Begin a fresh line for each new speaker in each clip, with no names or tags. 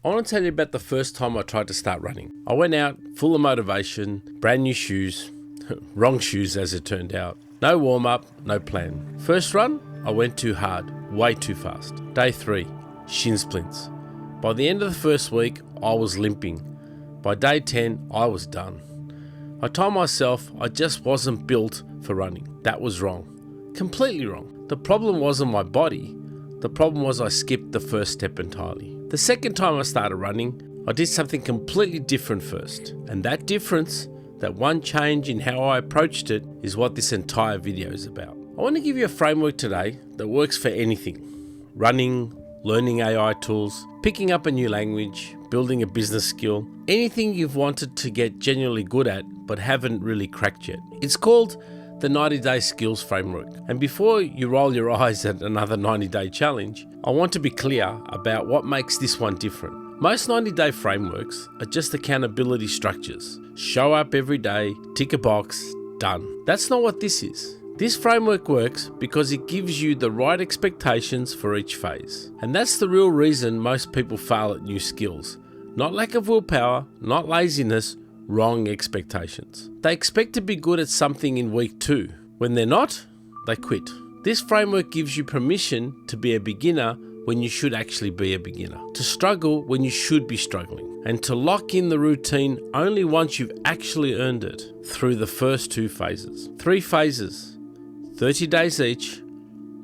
I want to tell you about the first time I tried to start running. I went out full of motivation, brand new shoes, wrong shoes as it turned out. No warm up, no plan. First run, I went too hard, way too fast. Day 3, shin splints. By the end of the first week, I was limping. By day 10, I was done. I told myself I just wasn't built for running. That was wrong. Completely wrong. The problem wasn't my body. The problem was I skipped the first step entirely. The second time I started running, I did something completely different first. And that difference, that one change in how I approached it, is what this entire video is about. I want to give you a framework today that works for anything. Running, learning AI tools, picking up a new language, building a business skill, anything you've wanted to get genuinely good at but haven't really cracked yet. It's called the 90-day skills framework. And before you roll your eyes at another 90-day challenge, I want to be clear about what makes this one different. Most 90-day frameworks are just accountability structures. Show up every day, tick a box, done. That's not what this is. This framework works because it gives you the right expectations for each phase. And that's the real reason most people fail at new skills. Not lack of willpower, not laziness, wrong expectations. They expect to be good at something in week 2. When they're not, they quit. This framework gives you permission to be a beginner when you should actually be a beginner, to struggle when you should be struggling, and to lock in the routine only once you've actually earned it through the first 2 phases. 3 phases, 30 days each.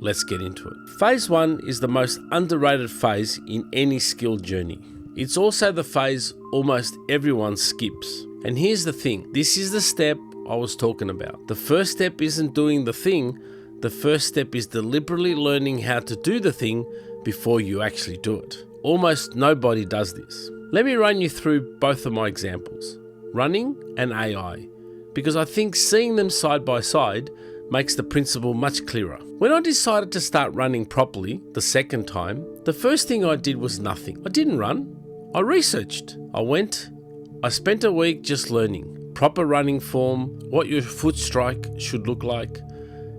Let's get into it. Phase 1 is the most underrated phase in any skill journey. It's also the phase almost everyone skips. And here's the thing, this is the step I was talking about. The first step isn't doing the thing, the first step is deliberately learning how to do the thing before you actually do it. Almost nobody does this. Let me run you through both of my examples, running and AI, because I think seeing them side by side makes the principle much clearer. When I decided to start running properly the second time, the first thing I did was nothing. I didn't run. I researched. I spent a week just learning proper running form, what your foot strike should look like,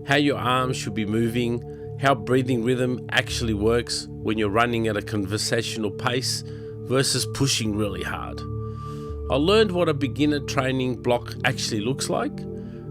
how your arms should be moving, how breathing rhythm actually works when you're running at a conversational pace versus pushing really hard. I learned what a beginner training block actually looks like,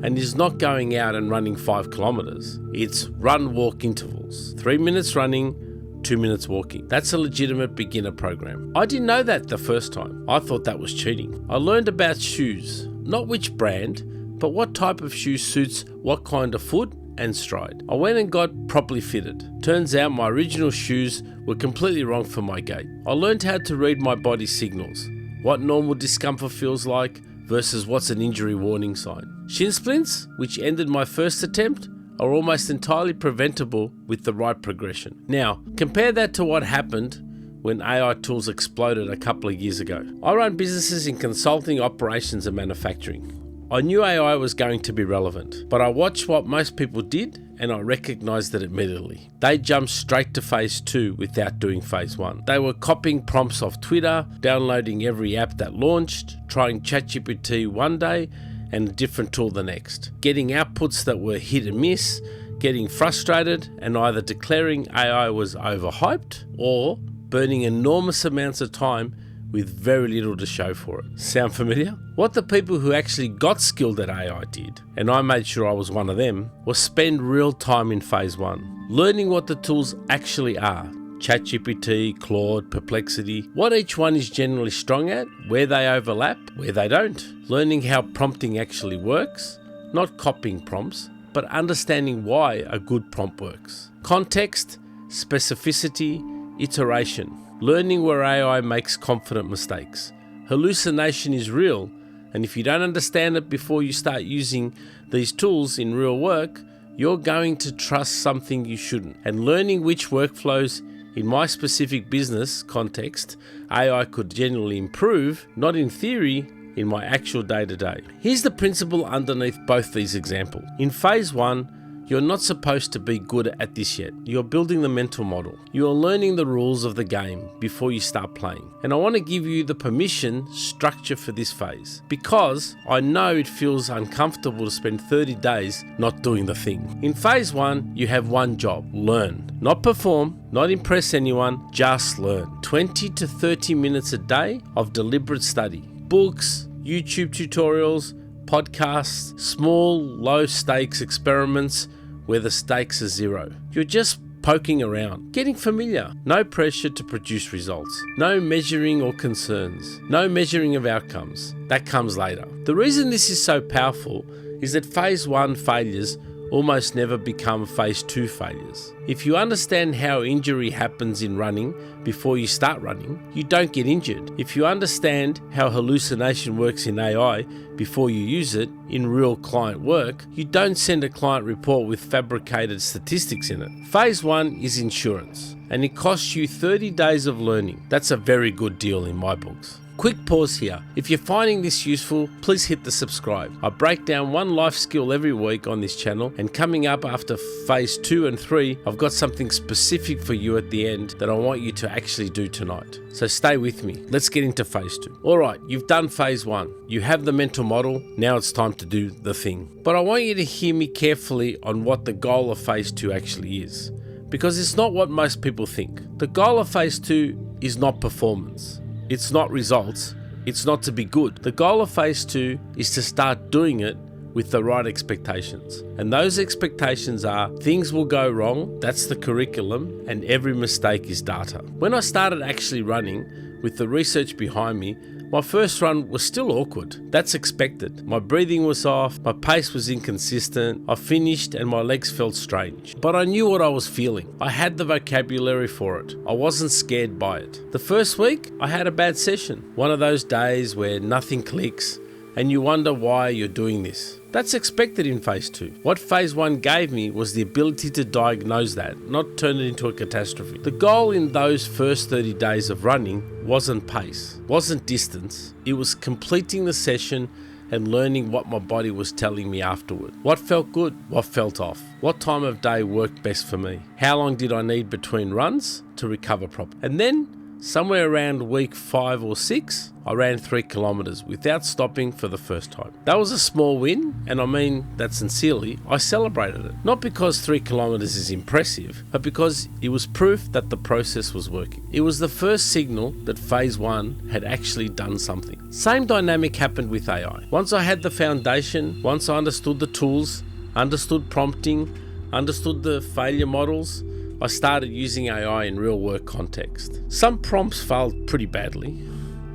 and is not going out and running 5 kilometers. It's run-walk intervals, 3 minutes running, 2 minutes walking. That's a legitimate beginner program. I didn't know that the first time. I thought that was cheating. I learned about shoes, not which brand, but what type of shoe suits what kind of foot and stride. I went and got properly fitted. Turns out my original shoes were completely wrong for my gait. I learned how to read my body signals, what normal discomfort feels like versus what's an injury warning sign. Shin splints, which ended my first attempt, are almost entirely preventable with the right progression. Now, compare that to what happened when AI tools exploded a couple of years ago. I run businesses in consulting, operations and manufacturing. I knew AI was going to be relevant, but I watched what most people did and I recognized it immediately. They jumped straight to phase 2 without doing phase 1. They were copying prompts off Twitter, downloading every app that launched, trying ChatGPT one day and a different tool the next, getting outputs that were hit and miss, getting frustrated and either declaring AI was overhyped or burning enormous amounts of time with very little to show for it. Sound familiar? What the people who actually got skilled at AI did, and I made sure I was one of them, was spend real time in phase 1, learning what the tools actually are. ChatGPT, Claude, Perplexity, what each one is generally strong at, where they overlap, where they don't. Learning how prompting actually works, not copying prompts, but understanding why a good prompt works. Context, specificity, iteration. Learning where AI makes confident mistakes. Hallucination is real, and if you don't understand it before you start using these tools in real work, you're going to trust something you shouldn't. And learning which workflows in my specific business context AI could genuinely improve, not in theory, in my actual day-to-day. Here's the principle underneath both these examples. In phase 1, You're not supposed to be good at this yet. You're building the mental model. You're learning the rules of the game before you start playing. And I want to give you the permission structure for this phase, because I know it feels uncomfortable to spend 30 days not doing the thing. In phase 1, you have one job: learn. Not perform, not impress anyone, just learn. 20 to 30 minutes a day of deliberate study. Books, YouTube tutorials, podcasts, small, low-stakes experiments where the stakes are zero. You're just poking around, getting familiar. No pressure to produce results. No measuring or concerns. No measuring of outcomes. That comes later. The reason this is so powerful is that phase 1 failures almost never become phase 2 failures. If you understand how injury happens in running before you start running, you don't get injured. If you understand how hallucination works in AI before you use it in real client work, you don't send a client report with fabricated statistics in it. Phase 1 is insurance, and it costs you 30 days of learning. That's a very good deal in my books. Quick pause here. If you're finding this useful, please hit the subscribe. I break down one life skill every week on this channel, and coming up after phase 2 and 3, I've got something specific for you at the end that I want you to actually do tonight. So stay with me. Let's get into phase 2. All right, you've done phase 1. You have the mental model. Now it's time to do the thing. But I want you to hear me carefully on what the goal of phase 2 actually is, because it's not what most people think. The goal of phase 2 is not performance. It's not results. It's not to be good. The goal of phase 2 is to start doing it with the right expectations. And those expectations are: things will go wrong, that's the curriculum, and every mistake is data. When I started actually running, with the research behind me, my first run was still awkward. That's expected. My breathing was off, my pace was inconsistent, I finished and my legs felt strange. But I knew what I was feeling. I had the vocabulary for it. I wasn't scared by it. The first week, I had a bad session. One of those days where nothing clicks and you wonder why you're doing this. That's expected in phase 2. What phase 1 gave me was the ability to diagnose that, not turn it into a catastrophe. The goal in those first 30 days of running wasn't pace, wasn't distance. It was completing the session and learning what my body was telling me afterward. What felt good, what felt off. What time of day worked best for me. How long did I need between runs to recover properly. And then, somewhere around week 5 or 6, I ran 3 kilometers without stopping for the first time. That was a small win, and I mean that sincerely. I celebrated it. Not because 3 kilometers is impressive, but because it was proof that the process was working. It was the first signal that phase 1 had actually done something. Same dynamic happened with AI. Once I had the foundation, once I understood the tools, understood prompting, understood the failure models, I started using AI in real work context. Some prompts failed pretty badly.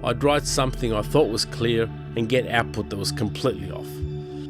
I'd write something I thought was clear and get output that was completely off.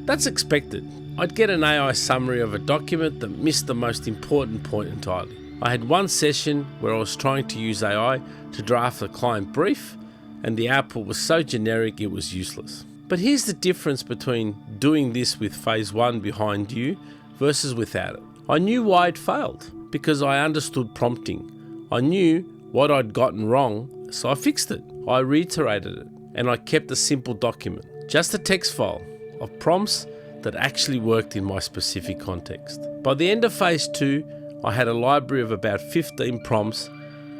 That's expected. I'd get an AI summary of a document that missed the most important point entirely. I had one session where I was trying to use AI to draft a client brief, and the output was so generic it was useless. But here's the difference between doing this with phase 1 behind you versus without it. I knew why it failed, because I understood prompting. I knew what I'd gotten wrong, so I fixed it. I reiterated it, and I kept a simple document, just a text file of prompts that actually worked in my specific context. By the end of phase 2, I had a library of about 15 prompts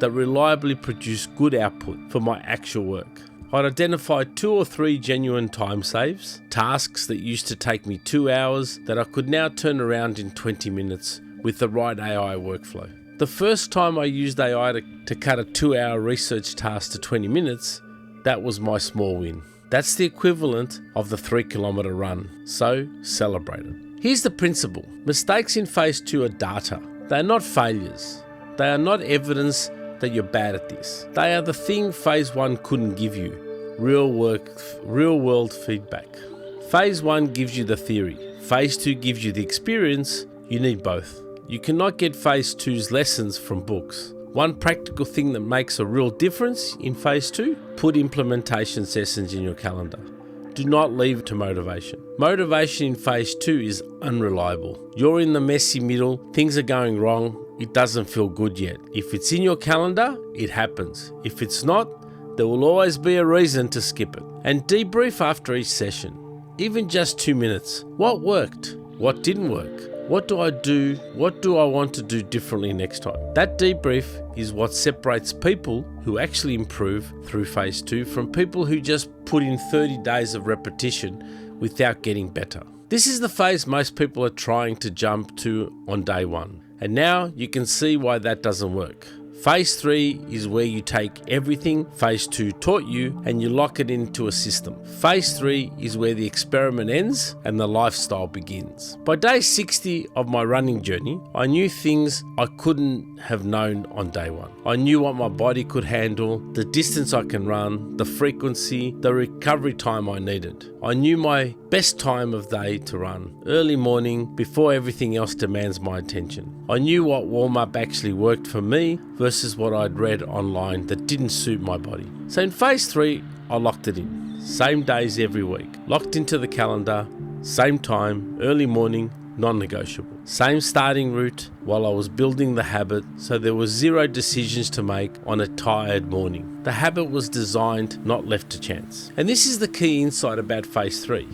that reliably produced good output for my actual work. I'd identified 2 or 3 genuine time saves, tasks that used to take me 2 hours that I could now turn around in 20 minutes with the right AI workflow. The first time I used AI to cut a 2-hour research task to 20 minutes, that was my small win. That's the equivalent of the 3-kilometer run, so celebrate it. Here's the principle. Mistakes in phase 2 are data. They are not failures. They are not evidence that you're bad at this. They are the thing phase 1 couldn't give you, real world feedback. Phase 1 gives you the theory. Phase 2 gives you the experience. You need both. You cannot get phase 2's lessons from books. One practical thing that makes a real difference in phase 2, put implementation sessions in your calendar. Do not leave it to motivation. Motivation in phase 2 is unreliable. You're in the messy middle, things are going wrong, it doesn't feel good yet. If it's in your calendar, it happens. If it's not, there will always be a reason to skip it. And debrief after each session, even just 2 minutes. What worked? What didn't work? What do I do? What do I want to do differently next time? That debrief is what separates people who actually improve through phase 2 from people who just put in 30 days of repetition without getting better. This is the phase most people are trying to jump to on day 1. And now you can see why that doesn't work. Phase 3 is where you take everything phase 2 taught you and you lock it into a system. Phase 3 is where the experiment ends and the lifestyle begins. By day 60 of my running journey, I knew things I couldn't have known on day 1. I knew what my body could handle, the distance I can run, the frequency, the recovery time I needed. I knew my best time of day to run, early morning, before everything else demands my attention. I knew what warm-up actually worked for me versus what I'd read online that didn't suit my body. So in phase 3, I locked it in. Same days every week. Locked into the calendar, same time, early morning, non-negotiable. Same starting route while I was building the habit, so there was 0 decisions to make on a tired morning. The habit was designed, not left to chance. And this is the key insight about phase 3.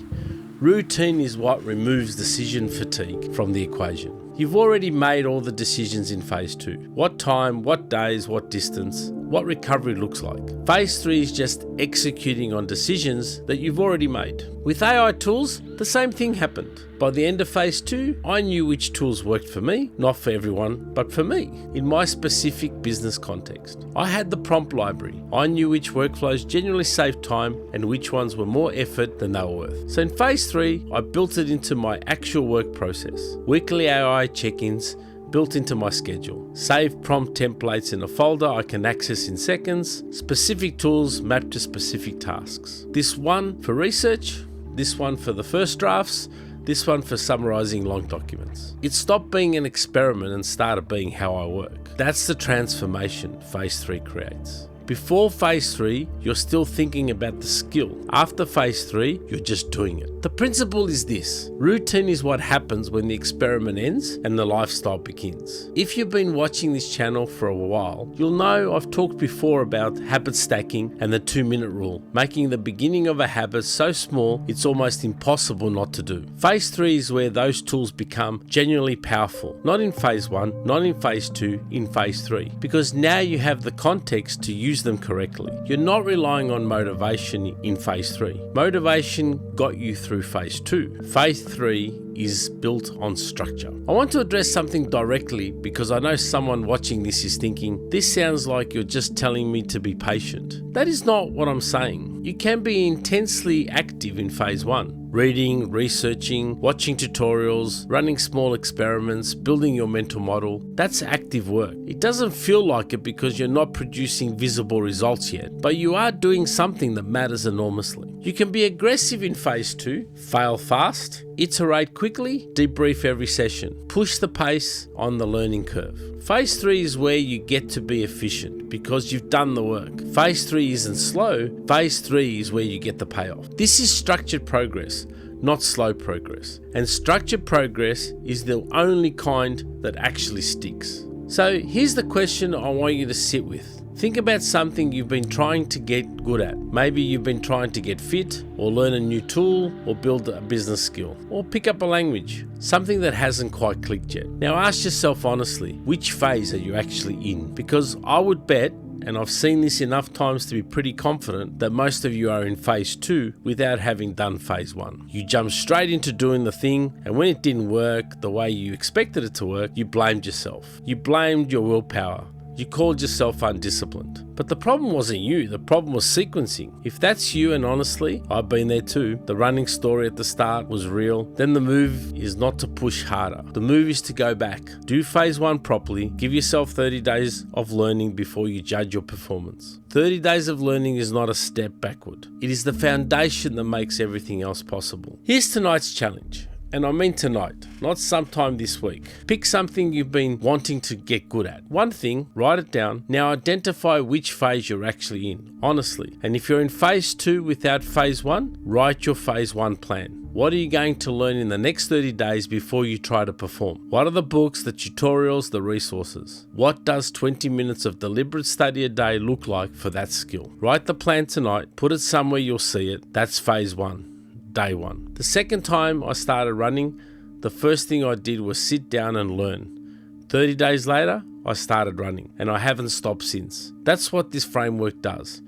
Routine is what removes decision fatigue from the equation. You've already made all the decisions in phase 2. What time, what days, what distance, what recovery looks like. Phase 3 is just executing on decisions that you've already made. With AI tools, the same thing happened. By the end of phase 2, I knew which tools worked for me, not for everyone, but for me, in my specific business context. I had the prompt library. I knew which workflows genuinely saved time and which ones were more effort than they were worth. So in phase 3, I built it into my actual work process. Weekly AI check-ins built into my schedule. Save prompt templates in a folder I can access in seconds. Specific tools mapped to specific tasks. This one for research, this one for the first drafts, this one for summarizing long documents. It stopped being an experiment and started being how I work. That's the transformation phase 3 creates. Before phase 3, you're still thinking about the skill. After phase 3, you're just doing it. The principle is this: routine is what happens when the experiment ends and the lifestyle begins. If you've been watching this channel for a while, you'll know I've talked before about habit stacking and the 2-minute rule, making the beginning of a habit so small it's almost impossible not to do. Phase 3 is where those tools become genuinely powerful. Not in phase 1, not in phase 2, in phase 3. Because now you have the context to use them correctly. You're not relying on motivation in phase 3. Motivation got you through phase 2. Phase 3 is built on structure. I want to address something directly because I know someone watching this is thinking, this sounds like you're just telling me to be patient. That is not what I'm saying. You can be intensely active in phase 1. Reading, researching, watching tutorials, running small experiments, building your mental model. That's active work. It doesn't feel like it because you're not producing visible results yet, but you are doing something that matters enormously. You can be aggressive in phase 2, fail fast, iterate quickly, debrief every session, push the pace on the learning curve. Phase 3 is where you get to be efficient because you've done the work. Phase 3 isn't slow, phase 3 is where you get the payoff. This is structured progress, not slow progress. And structured progress is the only kind that actually sticks. So here's the question I want you to sit with. Think about something you've been trying to get good at. Maybe you've been trying to get fit, or learn a new tool, or build a business skill, or pick up a language. Something that hasn't quite clicked yet. Now ask yourself honestly, which phase are you actually in? Because I would bet, and I've seen this enough times to be pretty confident, that most of you are in phase 2 without having done phase 1. You jumped straight into doing the thing, and when it didn't work the way you expected it to work, you blamed yourself. You blamed your willpower. You called yourself undisciplined. But the problem wasn't you, the problem was sequencing. If that's you, and honestly, I've been there too, the running story at the start was real, then the move is not to push harder. The move is to go back. Do phase 1 properly, give yourself 30 days of learning before you judge your performance. 30 days of learning is not a step backward. It is the foundation that makes everything else possible. Here's tonight's challenge. And I mean tonight, not sometime this week. Pick something you've been wanting to get good at. One thing, write it down. Now identify which phase you're actually in, honestly. And if you're in phase 2 without phase 1, write your phase 1 plan. What are you going to learn in the next 30 days before you try to perform? What are the books, the tutorials, the resources? What does 20 minutes of deliberate study a day look like for that skill? Write the plan tonight, put it somewhere you'll see it. That's phase 1. Day 1. The second time I started running, the first thing I did was sit down and learn. 30 days later, I started running, and I haven't stopped since. That's what this framework does.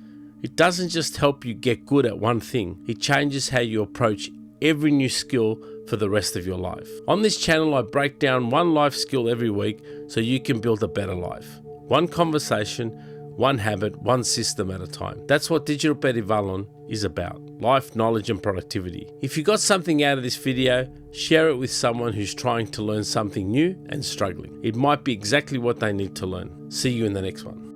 It doesn't just help you get good at one thing, it changes how you approach every new skill for the rest of your life. On this channel, I break down one life skill every week so you can build a better life. One conversation, one habit, one system at a time. That's what Digital Perivalon is about. Life, knowledge and productivity. If you got something out of this video, share it with someone who's trying to learn something new and struggling. It might be exactly what they need to learn. See you in the next one.